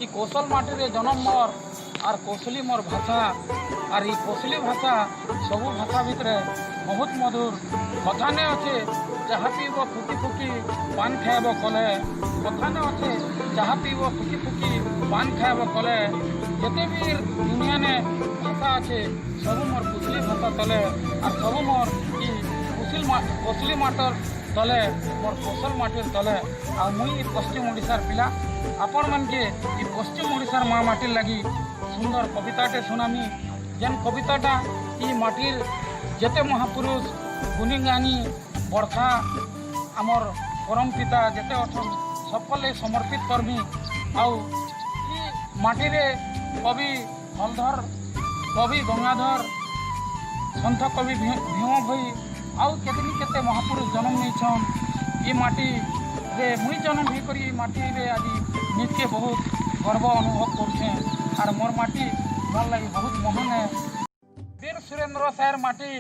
ই কৌশল মাটিরে জনম মোর আর কৌশলী মোর ভাষা আর এই কৌশলী ভাষা সবু ভাষা ভিতরে বহুত মধুর কথানে আছে যাহা পিব ফুকি ফুকি পান খাইব কলে কথানে আছে যাহা পিব ফুকি ফুকি পান খাইব কলে যেতে বি দুনিয়ানে ভাষা আছে সবু মোর কুশলী ভাষা তলে আর সবু মোর ই কৌশলী মাটর তলে মোর কৌশল মাটির তলে আর মুই পশ্চিম ওড়িশার পিলা আপন মানকে ই পশ্চিম ওড়িশার মা মাটির লাগি সুন্দর কবিতাটে শুনামি যেন কবিতাটা ই মাটির যেতে মহাপুরুষ গুণীগানী বর্ষা আমার পরম পিতা যেতে অছন সকলে সমর্পিত করমি আউ ই মাটিরে কবি হলধর কবি গঙ্গাধর সন্থ কবি ভীম ভই আউ কেতে মহাপুরুষ জন্ম নেইছন ই মাটি রে মুই জন্ম হইকরি এই মাটিরে আজি নিজকে বহুত গর্ব অনুভব করছে আর মোর মাটি মোর লাগি বহুত মহানে বীর সুরেন্দ্র সাহের মাটি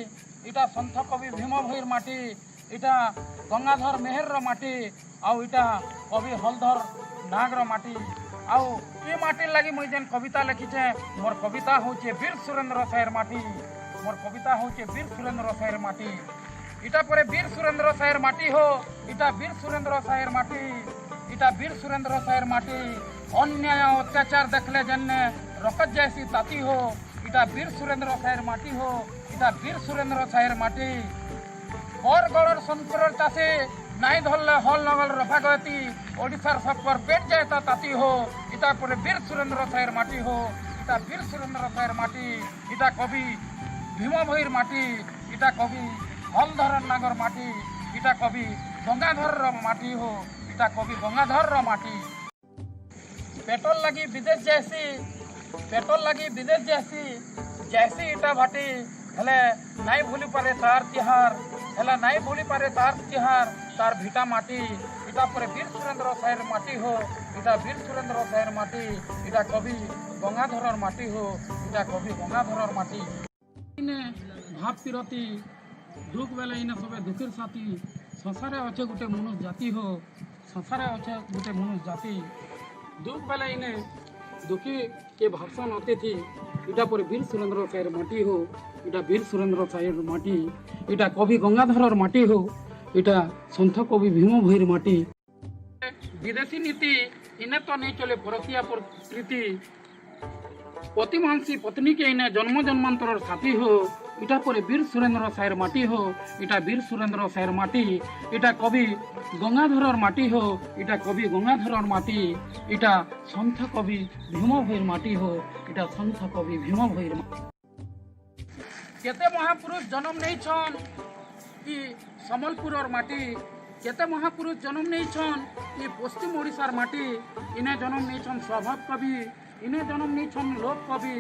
এটা সন্থ কবি ভীম ভইর মাটি এটা গঙ্গাধর মেহের মাটি আউ এটা কবি হলধর নাগর মাটি আউ এই মাটির লাগি মুই যেন কবিতা লিখিছে মোর কবিতা হচ্ছে বীর সুরেন্দ্র সাহের মাটি মোর কবিতা হচ্ছে বীর সুরেন্দ্র সাহের মাটি এটা পরে বীর সুরেন্দ্র সাহের মাটি হো এটা বীর সুরেন্দ্র সাহের মাটি এটা বীর সুরেন্দ্র সাহের মাটি অন্যায় অত্যাচার দেখলে জেনে রকত যাইছি তাঁতি হো এটা বীর সুরেন্দ্র সাহের মাটি হো এটা বীর সুরেন্দ্র সাহের মাটি বরগড়ের শঙ্করের চাষে নাই ধরলে হল নগল রফাগতি ওড়িশার সবকর পেট যায় তা তাঁতি হো এটা পরে বীর সুরেন্দ্র সাহের মাটি হো এটা বীর সুরেন্দ্র সাহের মাটি এটা কবি ভীম ভইর মাটি এটা কবি হলধর নাগর মাটি এটা কবি গঙ্গাধর মাটি হো এটা কবি গঙ্গাধর মাটি পেট্রোল লাগি বিদেশ যাইছি পেট্রোল লাগি বিদেশ যাইছি যাইছি ইটা ভাটি হেলে নাই ভুলি পারে তার তিহার হেলে নাই ভুলি পারে তার তিহার তার ভিটা মাটি এটা পরে বীর সুরেন্দ্র সাহের মাটি হো এটা বীর সুরেন্দ্র সাহের মাটি এটা কবি গঙ্গাধরর মাটি হো এটা কবি গঙ্গাধরর মাটি ভাব পিরতি দুঃখ বেলে ইনে সবে দুঃখের সাথী সংসারে অছে গোটে মনুষ জাতি হো সংসারে অছে গোটে মনুষ জাতি দুঃখ বেলে ইনে দুঃখী কে ভাষণ অতিথি এটা পরে বীর সুরেন্দ্র সাহের মাটি হো এটা বীর সুরেন্দ্র সাহের মাটি এটা কবি গঙ্গাধরর মাটি হো এটা সন্থ কবি ভীম ভইর মাটি বিদেশী নীতি ইনে তো নেই চলে পরকিয়া প্রীতি প্রতিমাংসী পত্নীকে ইনে জন্ম জন্মান্তরের সাথী হো এটা পরে বীর সুরেন্দ্র সাহের মাটি হো এটা বীর সুরেন্দ্র সাহের মাটি এটা কবি গঙ্গাধরর মাটি হো এটা কবি গঙ্গাধরর মাটি এটা সন্থ কবি ভীম ভইর মাটি হো এটা সন্থ কবি ভীম ভইর মাটি কেতে মহাপুরুষ জন্ম নেইছন ই সম্বলপুরর মাটি কেতে মহাপুরুষ জন্ম নেইছন ই পশ্চিম ওড়িশার মাটি ইনে জন্ম নেইছন স্বভাব কবি ইনে জন্ম নেইছন লোক কবি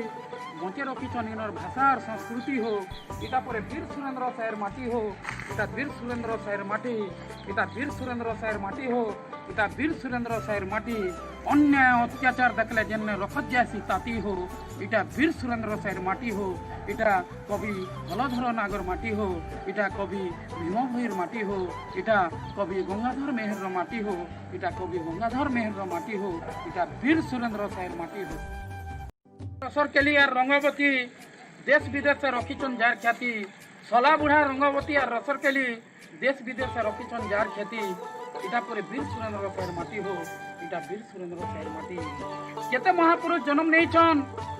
বঁচে রখিছন ইনর ভাষার সংস্কৃতি হো এটা পরে বীর সুরেন্দ্র সাহের মাটি হো এটা বীর সুরেন্দ্র সাহের মাটি এটা বীর সুরেন্দ্র সাহের মাটি হো এটা বীর সুরেন্দ্র সাহের মাটি অন্যায় অত্যাচার দেখলে জেনে রখত যাইছি তাঁতি হো এটা বীর সুরেন্দ্র সাহের মাটি হো এটা কবি হলধর নাগর মাটি হো এটা কবি ভীম ভইর মাটি হো এটা কবি গঙ্গাধর মেহের মাটি হো এটা কবি গঙ্গাধর মেহের মাটি হো এটা বীর সুরেন্দ্র সাহের মাটি হো রসরকেলি আর রঙ্গবতী দেশ বিদেশে রখিছন যার খ্যাতি সলা বুড়া রঙ্গবতী আর রসরকেলি দেশ বিদেশে রখিছন যার খ্যাতি এটা পরে বীর সুরেন্দ্র সাহের মাটি হো এটা বীর সুরেন্দ্র সাহের মাটি কেতে মহাপুরুষ জন্ম নেইছন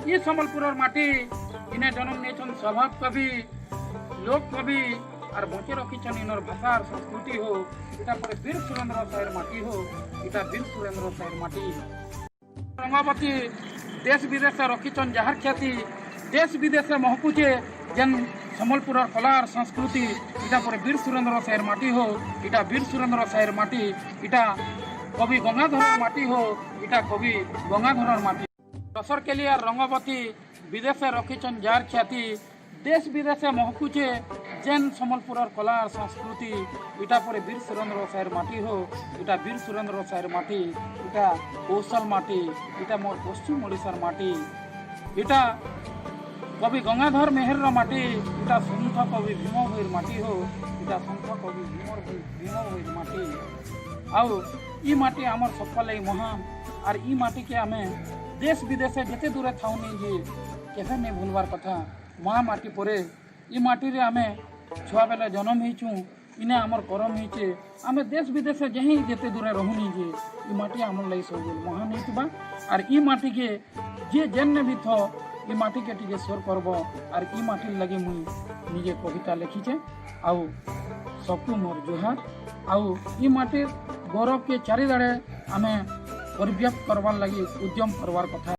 ই সম্বলপুরের মাটি ইনে জন্ম নেইছন স্বভাব কবি লোক কবি আর বঁচে রখিছন ইনর ভাষার সংস্কৃতি হো এটা পরে বীর সুরেন্দ্র সাহের মাটি হো এটা বীর সুরেন্দ্র সাহের মাটি রঙ্গবতী দেশ বিদেশে রখিছন যাহার খ্যাতি দেশ বিদেশে মহকুছে যেন সম্বলপুরের কলার সংস্কৃতি এটা পরে বীর সুরেন্দ্র সাহের মাটি হো এটা বীর সুরেন্দ্র সাহের মাটি এটা কবি গঙ্গাধরর মাটি হো এটা কবি গঙ্গাধরর মাটি রসরকেলি আর রঙ্গবতী বিদেশে রখিছন যার খ্যাতি দেশ বিদেশে মহকুছে যেন সম্বলপুরের কলার সংস্কৃতি এটা পরে বীর সুরেন্দ্র সাহের মাটি হো এটা বীর সুরেন্দ্র সাহের মাটি এটা কৌশল মাটি এটা মোর পশ্চিম ওড়িশার মাটি এটা কবি গঙ্গাধর মেহের মাটি এটা সন্থ কবি ভীম ভইর মাটি হো এটা সন্থ কবি ভীম ভইর মাটি আউ ই মাটি আমার সকলে মহান आर ई माटी के आमे देश विदेश जिते दूर था जे केफे नहीं भूलवार कथा माँ माटी पर ई माटी रे आमे छुआ बेले जन्म होइछू इने आमर करम होइछे आमे देश विदेश जहीं जिते दूर रहूनी जे ई माटी आमर लई सब महान होइतबा आर ई माटी के जे जेन्ने भी थो ई माटी के टिके स्वर करब आर ई माटी लगे मुई निजे कविता लिखीचे आउ सबको मोर जोहार आउ ई माटी गौरव के चारिदाड़े आमे परिव्याप्त करवार लगी उद्यम करवार कथा।